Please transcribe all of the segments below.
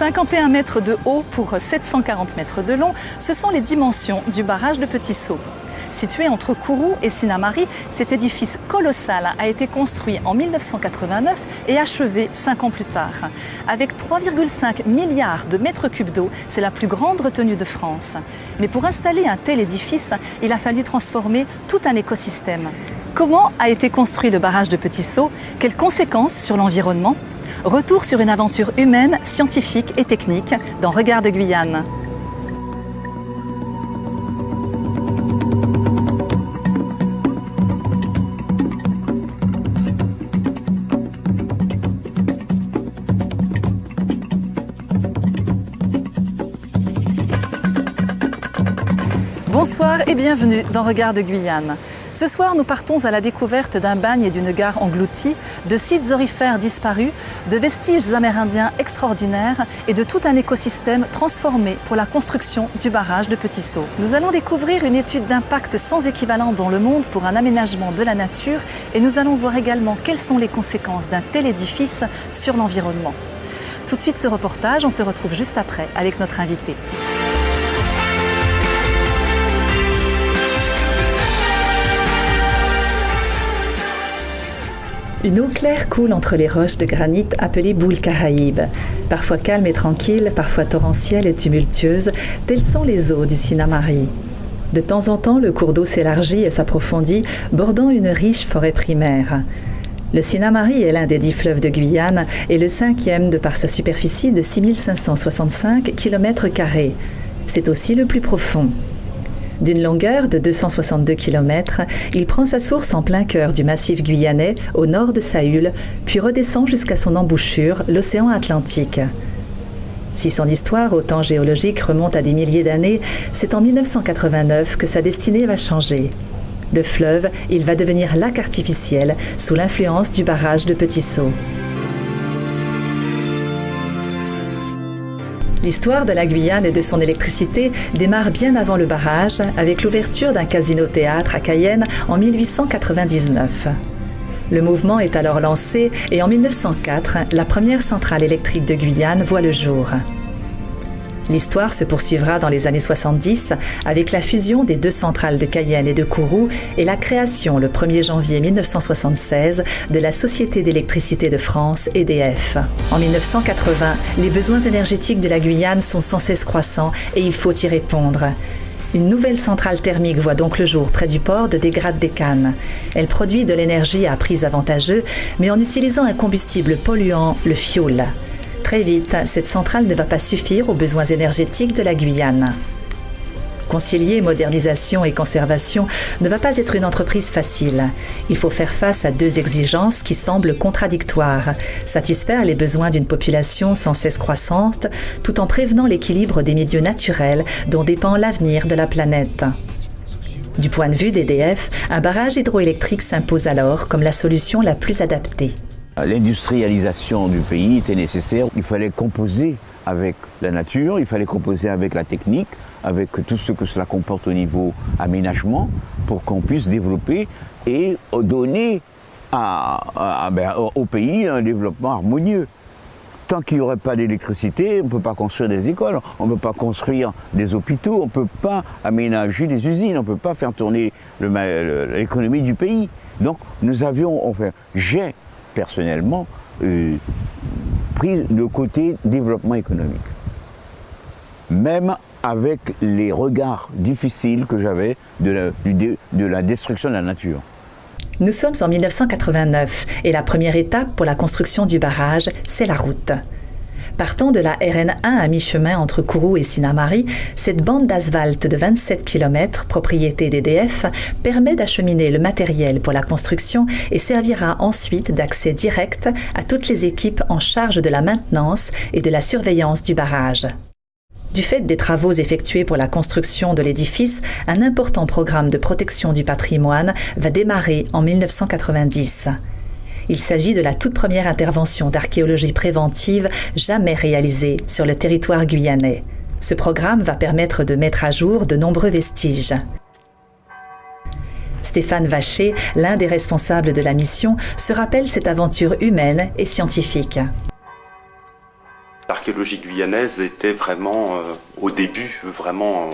51 mètres de haut pour 740 mètres de long, ce sont les dimensions du barrage de Petit-Saut. Situé entre Kourou et Sinnamary, cet édifice colossal a été construit en 1989 et achevé 5 ans plus tard. Avec 3,5 milliards de mètres cubes d'eau, c'est la plus grande retenue de France. Mais pour installer un tel édifice, il a fallu transformer tout un écosystème. Comment a été construit le barrage de Petit-Saut? Quelles conséquences sur l'environnement? Retour sur une aventure humaine, scientifique et technique dans Regard de Guyane. Bonsoir et bienvenue dans Regard de Guyane. Ce soir, nous partons à la découverte d'un bagne et d'une gare engloutie, de sites aurifères disparus, de vestiges amérindiens extraordinaires et de tout un écosystème transformé pour la construction du barrage de Petit-Saut. Nous allons découvrir une étude d'impact sans équivalent dans le monde pour un aménagement de la nature et nous allons voir également quelles sont les conséquences d'un tel édifice sur l'environnement. Tout de suite ce reportage, on se retrouve juste après avec notre invité. Une eau claire coule entre les roches de granit appelées boules caraïbes. Parfois calme et tranquille, parfois torrentielle et tumultueuse, telles sont les eaux du Sinnamary. De temps en temps, le cours d'eau s'élargit et s'approfondit, bordant une riche forêt primaire. Le Sinnamary est l'un des 10 fleuves de Guyane et le 5e de par sa superficie de 6565 km². C'est aussi le plus profond. D'une longueur de 262 km, il prend sa source en plein cœur du massif guyanais, au nord de Saül, puis redescend jusqu'à son embouchure, l'océan Atlantique. Si son histoire, au temps géologique, remonte à des milliers d'années, c'est en 1989 que sa destinée va changer. De fleuve, il va devenir lac artificiel, sous l'influence du barrage de Petit-Saut. L'histoire de la Guyane et de son électricité démarre bien avant le barrage, avec l'ouverture d'un casino-théâtre à Cayenne en 1899. Le mouvement est alors lancé et en 1904, la première centrale électrique de Guyane voit le jour. L'histoire se poursuivra dans les années 70 avec la fusion des 2 centrales de Cayenne et de Kourou et la création le 1er janvier 1976 de la Société d'électricité de France, EDF. En 1980, les besoins énergétiques de la Guyane sont sans cesse croissants et il faut y répondre. Une nouvelle centrale thermique voit donc le jour près du port de Dégrade-des-Cannes. Elle produit de l'énergie à prix avantageux, mais en utilisant un combustible polluant, le fioul. Très vite, cette centrale ne va pas suffire aux besoins énergétiques de la Guyane. Concilier modernisation et conservation ne va pas être une entreprise facile. Il faut faire face à 2 exigences qui semblent contradictoires. Satisfaire les besoins d'une population sans cesse croissante, tout en prévenant l'équilibre des milieux naturels dont dépend l'avenir de la planète. Du point de vue d'EDF, un barrage hydroélectrique s'impose alors comme la solution la plus adaptée. L'industrialisation du pays était nécessaire. Il fallait composer avec la nature, il fallait composer avec la technique, avec tout ce que cela comporte au niveau aménagement, pour qu'on puisse développer et donner au pays un développement harmonieux. Tant qu'il n'y aurait pas d'électricité, on ne peut pas construire des écoles, on ne peut pas construire des hôpitaux, on ne peut pas aménager des usines, on ne peut pas faire tourner l'économie du pays. Donc j'ai personnellement pris le côté développement économique. Même avec les regards difficiles que j'avais de la destruction de la nature. Nous sommes en 1989 et la première étape pour la construction du barrage, c'est la route. Partant de la RN1 à mi-chemin entre Kourou et Sinnamary, cette bande d'asphalte de 27 km, propriété d'EDF, permet d'acheminer le matériel pour la construction et servira ensuite d'accès direct à toutes les équipes en charge de la maintenance et de la surveillance du barrage. Du fait des travaux effectués pour la construction de l'édifice, un important programme de protection du patrimoine va démarrer en 1990. Il s'agit de la toute première intervention d'archéologie préventive jamais réalisée sur le territoire guyanais. Ce programme va permettre de mettre à jour de nombreux vestiges. Stéphane Vacher, l'un des responsables de la mission, se rappelle cette aventure humaine et scientifique. L'archéologie guyanaise était vraiment, au début, vraiment,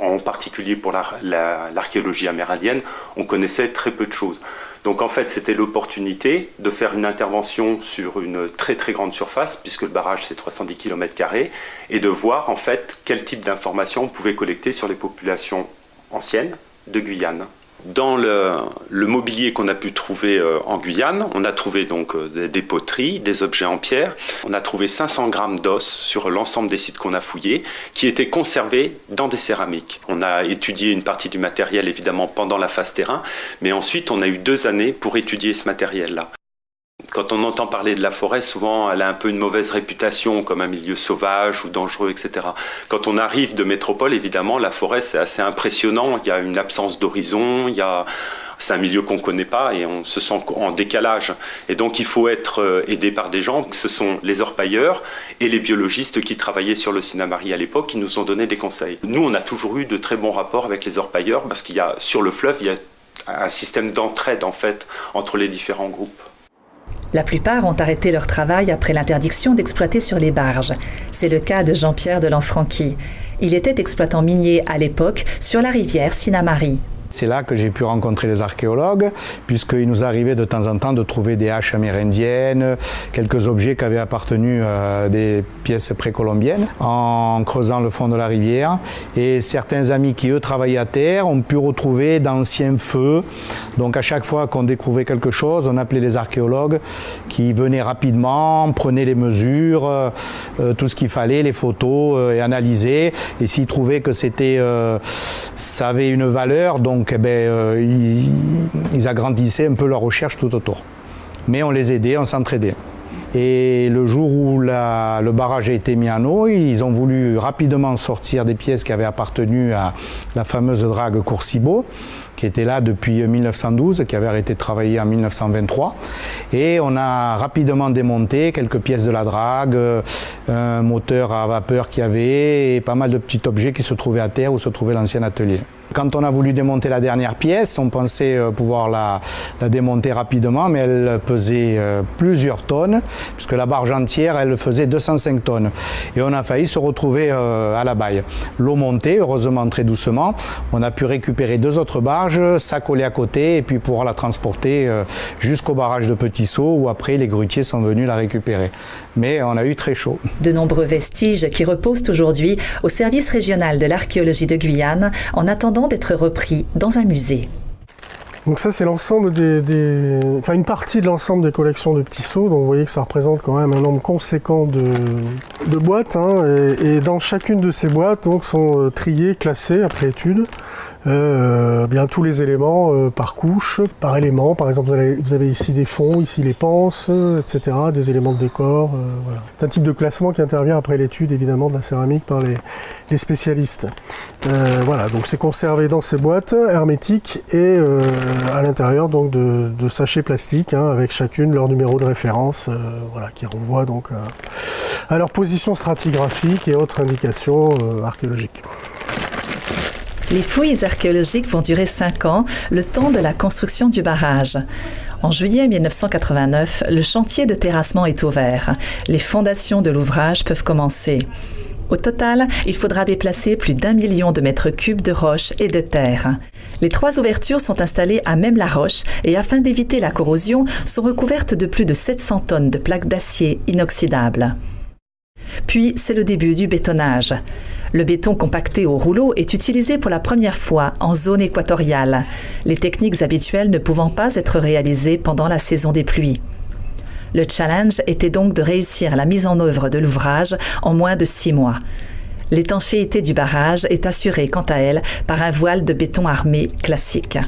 en particulier pour l'archéologie amérindienne, on connaissait très peu de choses. Donc en fait, c'était l'opportunité de faire une intervention sur une très très grande surface, puisque le barrage c'est 310 km², et de voir en fait quel type d'informations on pouvait collecter sur les populations anciennes de Guyane. Dans le mobilier qu'on a pu trouver en Guyane, on a trouvé donc des poteries, des objets en pierre. On a trouvé 500 grammes d'os sur l'ensemble des sites qu'on a fouillés, qui étaient conservés dans des céramiques. On a étudié une partie du matériel évidemment pendant la phase terrain, mais ensuite on a eu 2 années pour étudier ce matériel-là. Quand on entend parler de la forêt, souvent elle a un peu une mauvaise réputation comme un milieu sauvage ou dangereux, etc. Quand on arrive de métropole, évidemment, la forêt c'est assez impressionnant. Il y a une absence d'horizon, c'est un milieu qu'on ne connaît pas et on se sent en décalage. Et donc il faut être aidé par des gens. Ce sont les orpailleurs et les biologistes qui travaillaient sur le Sinnamary à l'époque qui nous ont donné des conseils. Nous, on a toujours eu de très bons rapports avec les orpailleurs parce qu'il y a, sur le fleuve, il y a un système d'entraide en fait entre les différents groupes. La plupart ont arrêté leur travail après l'interdiction d'exploiter sur les barges. C'est le cas de Jean-Pierre de Lanfranchi. Il était exploitant minier à l'époque sur la rivière Sinnamary. C'est là que j'ai pu rencontrer les archéologues, puisqu'il nous arrivait de temps en temps de trouver des haches amérindiennes, quelques objets qui avaient appartenu à des pièces précolombiennes, en creusant le fond de la rivière. Et certains amis qui, eux, travaillaient à terre, ont pu retrouver d'anciens feux. Donc à chaque fois qu'on découvrait quelque chose, on appelait les archéologues qui venaient rapidement, prenaient les mesures, tout ce qu'il fallait, les photos, et analysaient. Et s'ils trouvaient que ça avait une valeur, donc ils agrandissaient un peu leur recherche tout autour. Mais on les aidait, on s'entraidait. Et le jour où le barrage a été mis en eau, ils ont voulu rapidement sortir des pièces qui avaient appartenu à la fameuse drague Courcibo, qui était là depuis 1912, qui avait arrêté de travailler en 1923. Et on a rapidement démonté quelques pièces de la drague, un moteur à vapeur qu'il y avait, et pas mal de petits objets qui se trouvaient à terre où se trouvait l'ancien atelier. Quand on a voulu démonter la dernière pièce, on pensait pouvoir la démonter rapidement, mais elle pesait plusieurs tonnes, puisque la barge entière, elle faisait 205 tonnes. Et on a failli se retrouver à la baille. L'eau montait, heureusement très doucement. On a pu récupérer 2 autres barges, s'accoler à côté, et puis pouvoir la transporter jusqu'au barrage de Petit Saut, où après les grutiers sont venus la récupérer. Mais on a eu très chaud. De nombreux vestiges qui reposent aujourd'hui au service régional de l'archéologie de Guyane, en attendant d'être repris dans un musée. Donc ça c'est l'ensemble une partie de l'ensemble des collections de Petit Saut, donc vous voyez que ça représente quand même un nombre conséquent de boîtes, hein, et dans chacune de ces boîtes donc, sont triés, classés après étude, bien tous les éléments par couche, par élément. Par exemple vous avez ici des fonds, ici les panses, etc., des éléments de décor, voilà. C'est un type de classement qui intervient après l'étude évidemment de la céramique par les spécialistes. Voilà, donc c'est conservé dans ces boîtes hermétiques et à l'intérieur donc de sachets plastiques, hein, avec chacune leur numéro de référence, voilà, qui renvoie donc à leur position stratigraphique et autres indications archéologiques. Les fouilles archéologiques vont durer 5 ans, le temps de la construction du barrage. En juillet 1989, le chantier de terrassement est ouvert. Les fondations de l'ouvrage peuvent commencer. Au total, il faudra déplacer plus d'1 million de mètres cubes de roches et de terre. Les 3 ouvertures sont installées à même la roche et afin d'éviter la corrosion, sont recouvertes de plus de 700 tonnes de plaques d'acier inoxydables. Puis, c'est le début du bétonnage. Le béton compacté au rouleau est utilisé pour la première fois en zone équatoriale, les techniques habituelles ne pouvant pas être réalisées pendant la saison des pluies. Le challenge était donc de réussir la mise en œuvre de l'ouvrage en moins de 6 mois. L'étanchéité du barrage est assurée quant à elle par un voile de béton armé classique.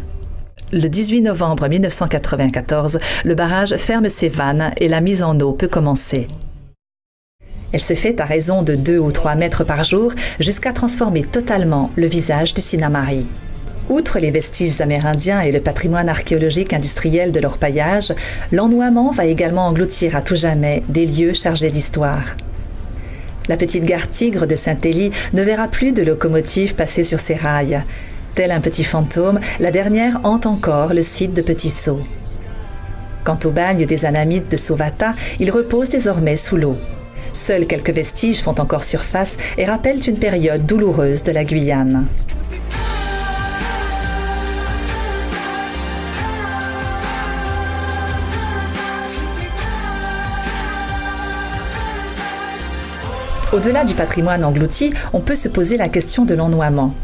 Le 18 novembre 1994, le barrage ferme ses vannes et la mise en eau peut commencer. Elle se fait à raison de 2 ou 3 mètres par jour jusqu'à transformer totalement le visage du Sinnamary. Outre les vestiges amérindiens et le patrimoine archéologique industriel de l'orpaillage, l'ennoiement va également engloutir à tout jamais des lieux chargés d'histoire. La petite gare Tigre de Saint-Élie ne verra plus de locomotives passer sur ses rails. Tel un petit fantôme, la dernière hante encore le site de Petit Saut. Quant au bagne des Anamites de Sauvata, il repose désormais sous l'eau. Seuls quelques vestiges font encore surface et rappellent une période douloureuse de la Guyane. Au-delà du patrimoine englouti, on peut se poser la question de l'ennoiement.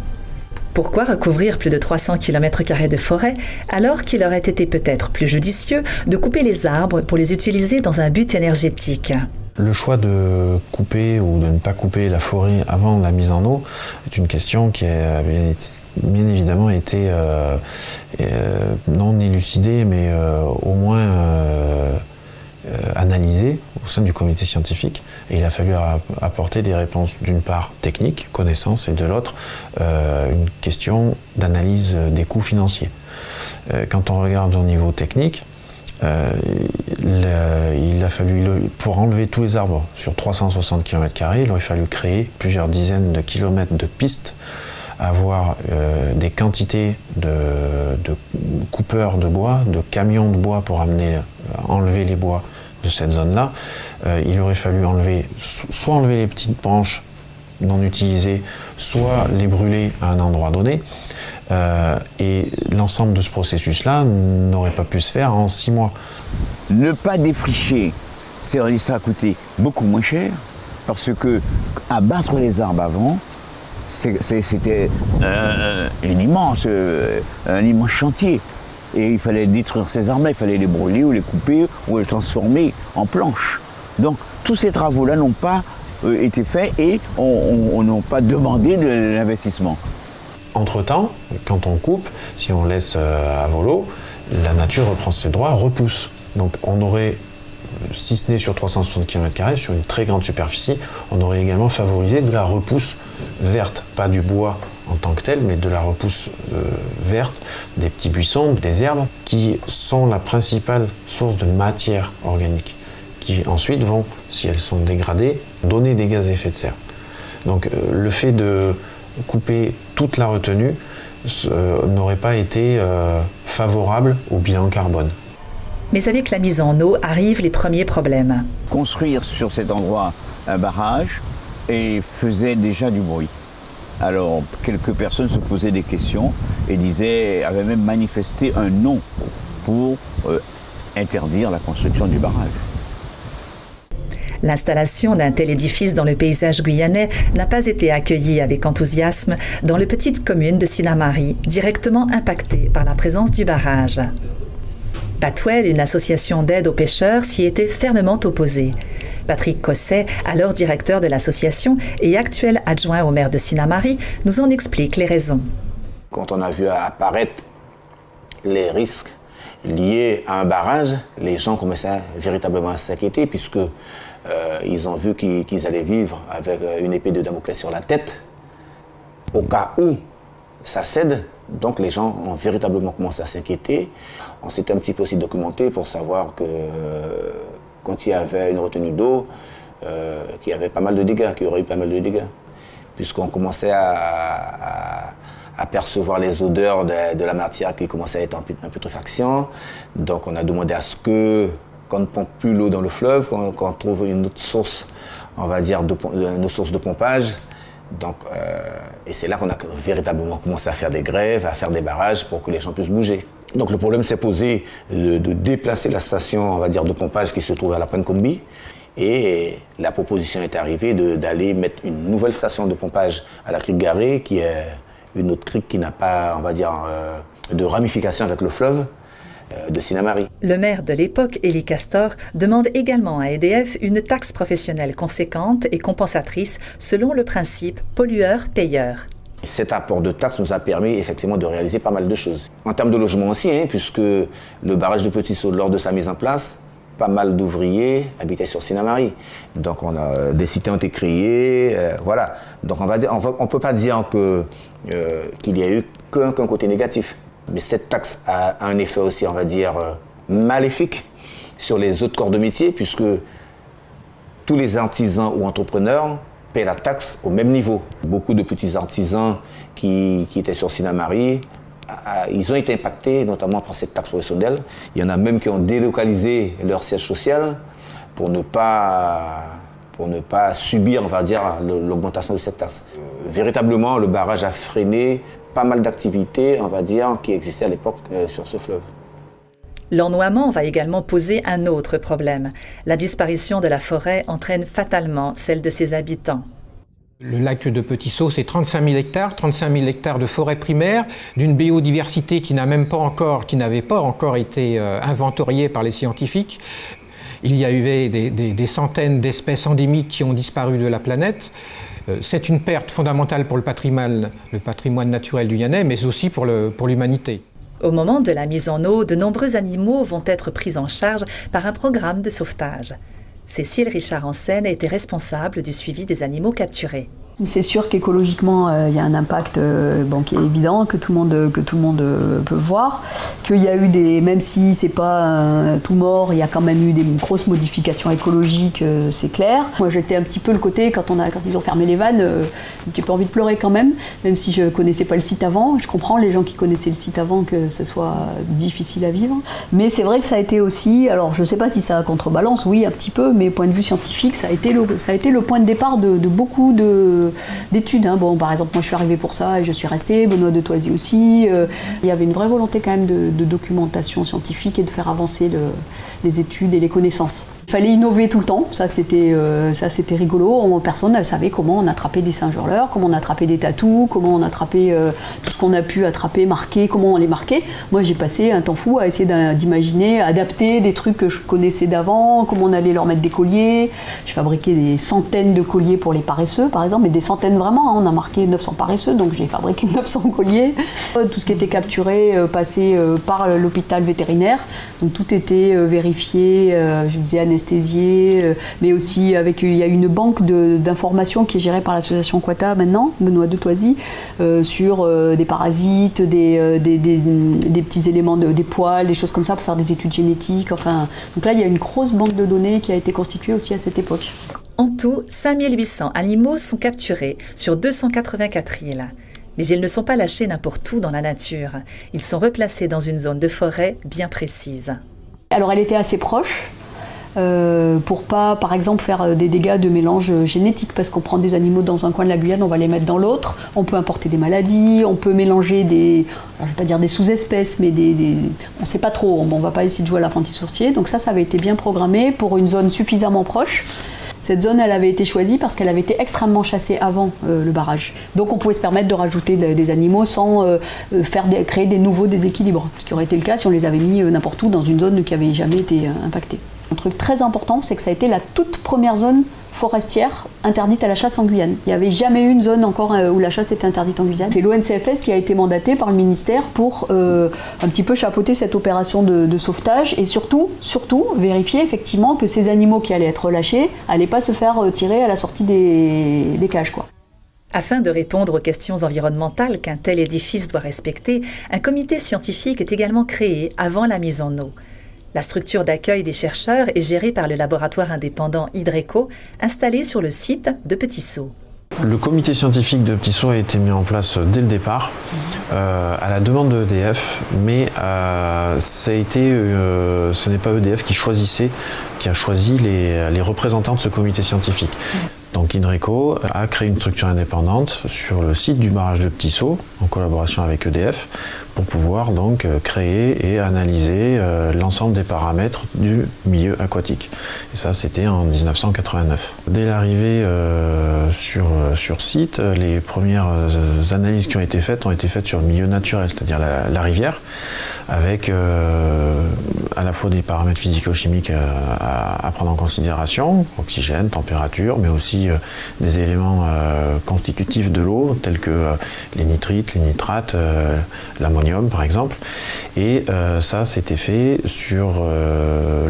Pourquoi recouvrir plus de 300 km² de forêt alors qu'il aurait été peut-être plus judicieux de couper les arbres pour les utiliser dans un but énergétique ? Le choix de couper ou de ne pas couper la forêt avant la mise en eau est une question qui a bien évidemment été non élucidée, mais au moins analysée au sein du comité scientifique. Et il a fallu apporter des réponses d'une part techniques, connaissances, et de l'autre une question d'analyse des coûts financiers. Quand on regarde au niveau technique, il a fallu, pour enlever tous les arbres sur 360 km², il aurait fallu créer plusieurs dizaines de kilomètres de pistes, avoir des quantités de coupeurs de bois, de camions de bois pour enlever les bois de cette zone-là. Il aurait fallu soit enlever les petites branches non utilisées, soit les brûler à un endroit donné. Et l'ensemble de ce processus-là n'aurait pas pu se faire en 6 mois. Ne pas défricher, ça a coûté beaucoup moins cher, parce que abattre les arbres avant, c'était un immense chantier. Et il fallait détruire ces arbres-là, il fallait les brûler ou les couper ou les transformer en planches. Donc tous ces travaux-là n'ont pas été faits et on n'a pas demandé de l'investissement. Entre-temps, quand on coupe, si on laisse à volo, la nature reprend ses droits, repousse. Donc on aurait, si ce n'est sur 360 km², sur une très grande superficie, on aurait également favorisé de la repousse verte, pas du bois en tant que tel, mais de la repousse verte, des petits buissons, des herbes, qui sont la principale source de matière organique, qui ensuite vont, si elles sont dégradées, donner des gaz à effet de serre. Donc le fait de couper toute la retenue n'aurait pas été favorable au bilan carbone. Mais avec la mise en eau arrivent les premiers problèmes. Construire sur cet endroit un barrage faisait déjà du bruit. Alors, quelques personnes se posaient des questions et avaient même manifesté un non pour interdire la construction du barrage. L'installation d'un tel édifice dans le paysage guyanais n'a pas été accueillie avec enthousiasme dans les petites communes de Sinnamary, directement impactées par la présence du barrage. Patwell, une association d'aide aux pêcheurs, s'y était fermement opposée. Patrick Cosset, alors directeur de l'association et actuel adjoint au maire de Sinnamary, nous en explique les raisons. Quand on a vu apparaître les risques liés à un barrage, les gens commençaient véritablement à s'inquiéter puisque ils ont vu qu'ils allaient vivre avec une épée de Damoclès sur la tête au cas où ça cède. Donc les gens ont véritablement commencé à s'inquiéter. On s'était un petit peu aussi documenté pour savoir que quand il y avait une retenue d'eau, qu'il y avait pas mal de dégâts, qu'il y aurait eu pas mal de dégâts. Puisqu'on commençait à percevoir les odeurs de la matière qui commençait à être en putréfaction. Donc on a demandé à ce qu'on ne pompe plus l'eau dans le fleuve, qu'on trouve une autre source, on va dire, une autre source de pompage. Donc, et c'est là qu'on a véritablement commencé à faire des grèves, à faire des barrages pour que les gens puissent bouger. Donc le problème s'est posé de déplacer la station, on va dire, de pompage qui se trouve à la Penkombi. Et la proposition est arrivée d'aller mettre une nouvelle station de pompage à la crique Garée, qui est une autre crique qui n'a pas, on va dire, de ramification avec le fleuve de Sinnamary. Le maire de l'époque, Élie Castor, demande également à EDF une taxe professionnelle conséquente et compensatrice selon le principe pollueur-payeur. Cet apport de taxes nous a permis effectivement de réaliser pas mal de choses. En termes de logement aussi, puisque le barrage de Petit-Saut, lors de sa mise en place, pas mal d'ouvriers habitaient sur Sinnamary. Donc des cités ont été créées, voilà. Donc on ne peut pas dire qu'il n'y a eu qu'un côté négatif. Mais cette taxe a un effet aussi, on va dire, maléfique sur les autres corps de métier, puisque tous les artisans ou entrepreneurs paient la taxe au même niveau. Beaucoup de petits artisans qui étaient sur Sinnamary, ils ont été impactés notamment par cette taxe professionnelle. Il y en a même qui ont délocalisé leur siège social pour ne pas pour ne pas subir, on va dire, l'augmentation de cette taxe. Véritablement, le barrage a freiné pas mal d'activités, on va dire, qui existaient à l'époque sur ce fleuve. L'ennoiement va également poser un autre problème. La disparition de la forêt entraîne fatalement celle de ses habitants. Le lac de Petit-Saut, c'est 35 000 hectares de forêt primaire, d'une biodiversité qui n'avait pas encore été inventoriée par les scientifiques. Il y a eu des centaines d'espèces endémiques qui ont disparu de la planète. C'est une perte fondamentale pour le patrimoine naturel guyanais, mais aussi pour l'humanité. Au moment de la mise en eau, de nombreux animaux vont être pris en charge par un programme de sauvetage. Cécile Richard-Ansen a été responsable du suivi des animaux capturés. C'est sûr qu'écologiquement, il y a un impact qui est évident, que tout le monde peut voir. Qu'il y a eu même si c'est pas tout mort, il y a quand même eu des grosses modifications écologiques, c'est clair. Moi, j'étais un petit peu le côté, quand ils ont fermé les vannes, un petit peu envie de pleurer quand même si je connaissais pas le site avant. Je comprends les gens qui connaissaient le site avant que ce soit difficile à vivre. Mais c'est vrai que ça a été aussi, alors je sais pas si ça contrebalance, oui un petit peu, mais point de vue scientifique, ça a été le point de départ de beaucoup d'études. Par exemple, moi je suis arrivée pour ça et je suis restée, Benoît de Thoisy aussi. Il y avait une vraie volonté quand même de documentation scientifique et de faire avancer les études et les connaissances. Il fallait innover tout le temps, ça c'était rigolo. Personne ne savait comment on attrapait des singes hurleurs, comment on attrapait des tatous, comment on attrapait tout ce qu'on a pu attraper, marquer, comment on les marquait. Moi j'ai passé un temps fou à essayer d'imaginer, adapter des trucs que je connaissais d'avant, comment on allait leur mettre des colliers. Je fabriquais des centaines de colliers pour les paresseux par exemple, mais des centaines vraiment, on a marqué 900 paresseux, donc j'ai fabriqué 900 colliers. Tout ce qui était capturé passait par l'hôpital vétérinaire, donc tout était vérifié, je disais anesthésié, mais aussi il y a une banque d'informations qui est gérée par l'association Quata maintenant, Benoît de Thoisy, sur des parasites, des petits éléments, des poils, des choses comme ça pour faire des études génétiques. Donc là il y a une grosse banque de données qui a été constituée aussi à cette époque. En tout, 5800 animaux sont capturés sur 284 îles. Mais ils ne sont pas lâchés n'importe où dans la nature. Ils sont replacés dans une zone de forêt bien précise. Alors elle était assez proche, pour pas par exemple faire des dégâts de mélange génétique, parce qu'on prend des animaux dans un coin de la Guyane, on va les mettre dans l'autre, on peut importer des maladies, on peut mélanger je vais pas dire des sous-espèces, mais on sait pas trop, on va pas essayer de jouer à l'apprenti sorcier, donc ça avait été bien programmé pour une zone suffisamment proche. Cette zone, elle avait été choisie parce qu'elle avait été extrêmement chassée avant le barrage. Donc on pouvait se permettre de rajouter des animaux sans créer des nouveaux déséquilibres. Ce qui aurait été le cas si on les avait mis n'importe où dans une zone qui n'avait jamais été impactée. Un truc très important, c'est que ça a été la toute première zone forestière interdite à la chasse en Guyane. Il n'y avait jamais eu une zone encore où la chasse était interdite en Guyane. C'est l'ONCFS qui a été mandaté par le ministère pour un petit peu chapeauter cette opération de sauvetage et surtout vérifier effectivement que ces animaux qui allaient être relâchés n'allaient pas se faire tirer à la sortie des cages, quoi. Afin de répondre aux questions environnementales qu'un tel édifice doit respecter, un comité scientifique est également créé avant la mise en eau. La structure d'accueil des chercheurs est gérée par le laboratoire indépendant Hydreco, installé sur le site de Petit-Saut. Le comité scientifique de Petit-Saut a été mis en place dès le départ, à la demande de EDF, mais ce n'est pas EDF qui a choisi les représentants de ce comité scientifique. Donc Hydreco a créé une structure indépendante sur le site du barrage de Petit-Saut, en collaboration avec EDF, pour pouvoir donc créer et analyser l'ensemble des paramètres du milieu aquatique. Et ça, c'était en 1989. Dès l'arrivée sur site, les premières analyses qui ont été faites sur le milieu naturel, c'est-à-dire la rivière, avec à la fois des paramètres physico-chimiques à prendre en considération, oxygène, température, mais aussi des éléments constitutifs de l'eau, tels que les nitrites, les nitrates, l'ammonium par exemple. Et ça, c'était fait sur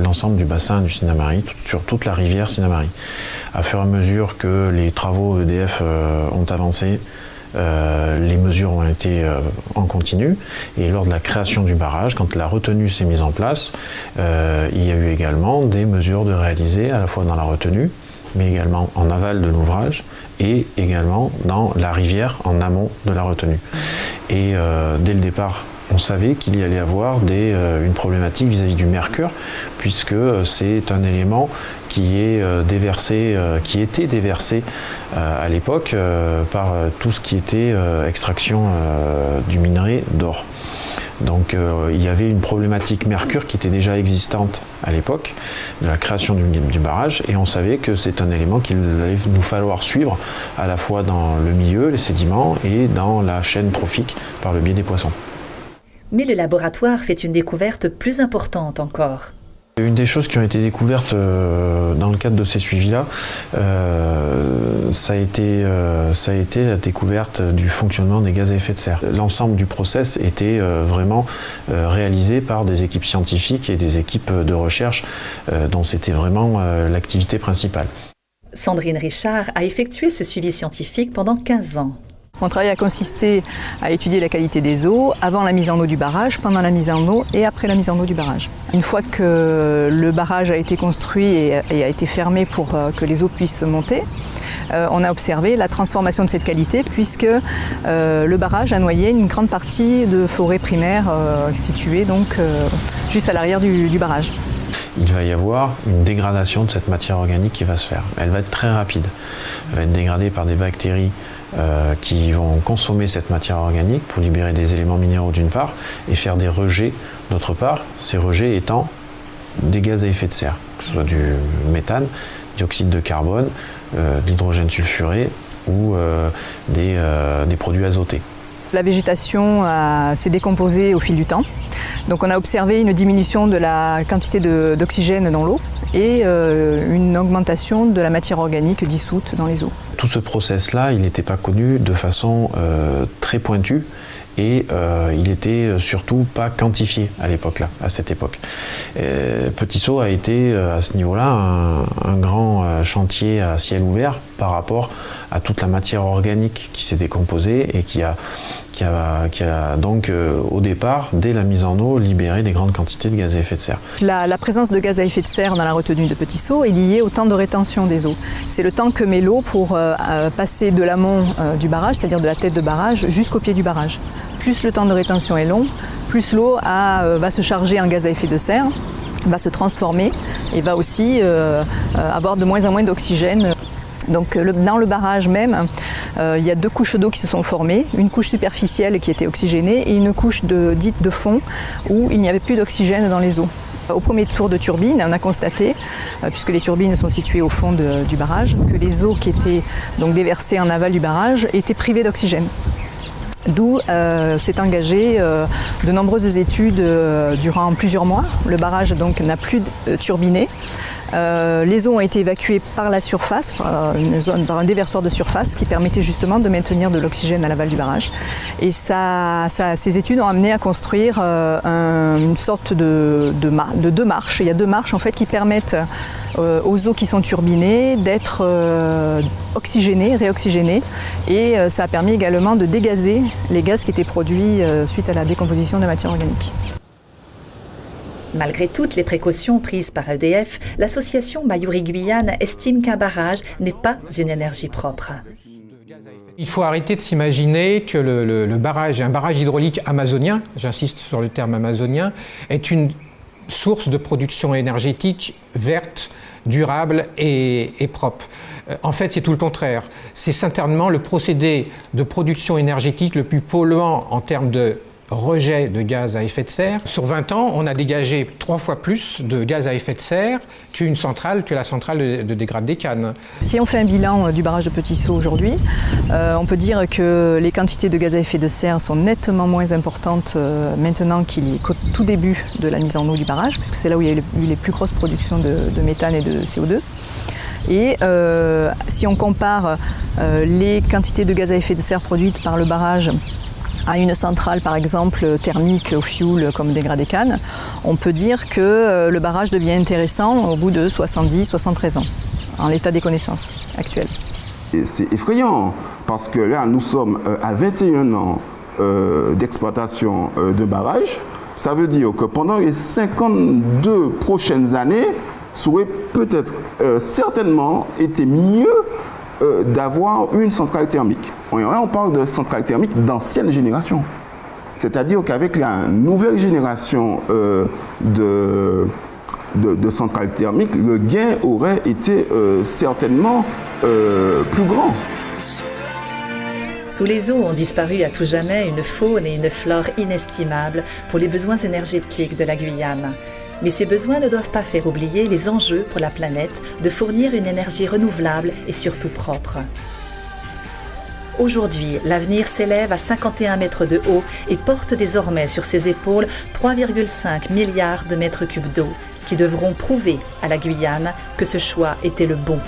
l'ensemble du bassin du Sinnamary, sur toute la rivière Sinnamary. À fur et à mesure que les travaux EDF ont avancé, les mesures ont été en continu, et lors de la création du barrage, quand la retenue s'est mise en place, il y a eu également des mesures de réaliser à la fois dans la retenue, mais également en aval de l'ouvrage et également dans la rivière en amont de la retenue. Et dès le départ, on savait qu'il y allait avoir une problématique vis-à-vis du mercure, puisque c'est un élément qui est déversé, qui était déversé à l'époque par tout ce qui était extraction du minerai d'or. Donc il y avait une problématique mercure qui était déjà existante à l'époque de la création du barrage, et on savait que c'est un élément qu'il allait nous falloir suivre à la fois dans le milieu, les sédiments, et dans la chaîne trophique par le biais des poissons. Mais le laboratoire fait une découverte plus importante encore. Une des choses qui ont été découvertes dans le cadre de ces suivis-là, ça a été la découverte du fonctionnement des gaz à effet de serre. L'ensemble du process était vraiment réalisé par des équipes scientifiques et des équipes de recherche dont c'était vraiment l'activité principale. Sandrine Richard a effectué ce suivi scientifique pendant 15 ans. Mon travail a consisté à étudier la qualité des eaux avant la mise en eau du barrage, pendant la mise en eau et après la mise en eau du barrage. Une fois que le barrage a été construit et a été fermé pour que les eaux puissent monter, on a observé la transformation de cette qualité puisque le barrage a noyé une grande partie de forêt primaire située donc juste à l'arrière du barrage. Il va y avoir une dégradation de cette matière organique qui va se faire. Elle va être très rapide. Elle va être dégradée par des bactéries qui vont consommer cette matière organique pour libérer des éléments minéraux d'une part et faire des rejets d'autre part, ces rejets étant des gaz à effet de serre, que ce soit du méthane, dioxyde de carbone, de l'hydrogène sulfuré ou des produits azotés. La végétation s'est décomposée au fil du temps. Donc on a observé une diminution de la quantité d'oxygène dans l'eau et une augmentation de la matière organique dissoute dans les eaux. Tout ce process-là, il n'était pas connu de façon très pointue et il n'était surtout pas quantifié à l'époque-là, à cette époque. Petit Saut a été à ce niveau-là un grand chantier à ciel ouvert par rapport à toute la matière organique qui s'est décomposée et qui a donc au départ, dès la mise en eau, libéré des grandes quantités de gaz à effet de serre. La présence de gaz à effet de serre dans la retenue de Petit Saut est liée au temps de rétention des eaux. C'est le temps que met l'eau pour passer de l'amont du barrage, c'est-à-dire de la tête de barrage, jusqu'au pied du barrage. Plus le temps de rétention est long, plus l'eau va se charger en gaz à effet de serre, va se transformer et va aussi avoir de moins en moins d'oxygène. Donc dans le barrage même, il y a deux couches d'eau qui se sont formées, une couche superficielle qui était oxygénée et une couche dite de fond où il n'y avait plus d'oxygène dans les eaux. Au premier tour de turbine, on a constaté, puisque les turbines sont situées au fond du barrage, que les eaux qui étaient donc déversées en aval du barrage étaient privées d'oxygène. D'où s'est engagé de nombreuses études durant plusieurs mois. Le barrage donc n'a plus turbiné. Les eaux ont été évacuées par la surface, par un déversoir de surface qui permettait justement de maintenir de l'oxygène à l'aval du barrage. Et ces études ont amené à construire une sorte de deux marches. Il y a deux marches en fait qui permettent aux eaux qui sont turbinées d'être oxygénées, réoxygénées. Et ça a permis également de dégazer les gaz qui étaient produits suite à la décomposition de la matière organique. Malgré toutes les précautions prises par EDF, l'association Mayuri-Guyane estime qu'un barrage n'est pas une énergie propre. Il faut arrêter de s'imaginer que un barrage hydraulique amazonien, j'insiste sur le terme amazonien, est une source de production énergétique verte, durable et propre. En fait, c'est tout le contraire. C'est certainement le procédé de production énergétique le plus polluant en termes de rejet de gaz à effet de serre. Sur 20 ans, on a dégagé 3 fois plus de gaz à effet de serre que la centrale de dégrade des Cannes. Si on fait un bilan du barrage de Petit Saut aujourd'hui, on peut dire que les quantités de gaz à effet de serre sont nettement moins importantes maintenant qu'au tout début de la mise en eau du barrage, puisque c'est là où il y a eu les plus grosses productions de méthane et de CO2. Et si on compare les quantités de gaz à effet de serre produites par le barrage à une centrale par exemple thermique au fioul comme dégradé Cannes, on peut dire que le barrage devient intéressant au bout de 70-73 ans, en l'état des connaissances actuelles. C'est effrayant parce que là nous sommes à 21 ans d'exploitation de barrage. Ça veut dire que pendant les 52 prochaines années, ça aurait peut-être certainement été mieux d'avoir une centrale thermique. On parle de centrale thermique d'ancienne génération. C'est-à-dire qu'avec la nouvelle génération de centrales thermiques, le gain aurait été certainement plus grand. Sous les eaux ont disparu à tout jamais une faune et une flore inestimables pour les besoins énergétiques de la Guyane. Mais ces besoins ne doivent pas faire oublier les enjeux pour la planète de fournir une énergie renouvelable et surtout propre. Aujourd'hui, l'avenir s'élève à 51 mètres de haut et porte désormais sur ses épaules 3,5 milliards de mètres cubes d'eau qui devront prouver à la Guyane que ce choix était le bon.